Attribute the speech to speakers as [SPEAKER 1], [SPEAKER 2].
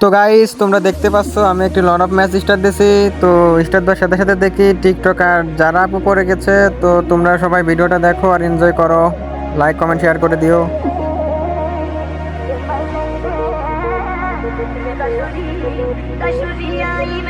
[SPEAKER 1] তো গাইস তোমরা দেখতে পাচ্ছ আমি একটি লট অফ ম্যাচ স্টার্ট দিছি। তো স্টার্ট দেওয়ার সাথে সাথে দেখি টিকটক আর যারা আপু পড়ে গেছে। তো তোমরা সবাই ভিডিওটা দেখো আর এনজয় করো, লাইক কমেন্ট শেয়ার করে দিও।
[SPEAKER 2] Cachorrinha e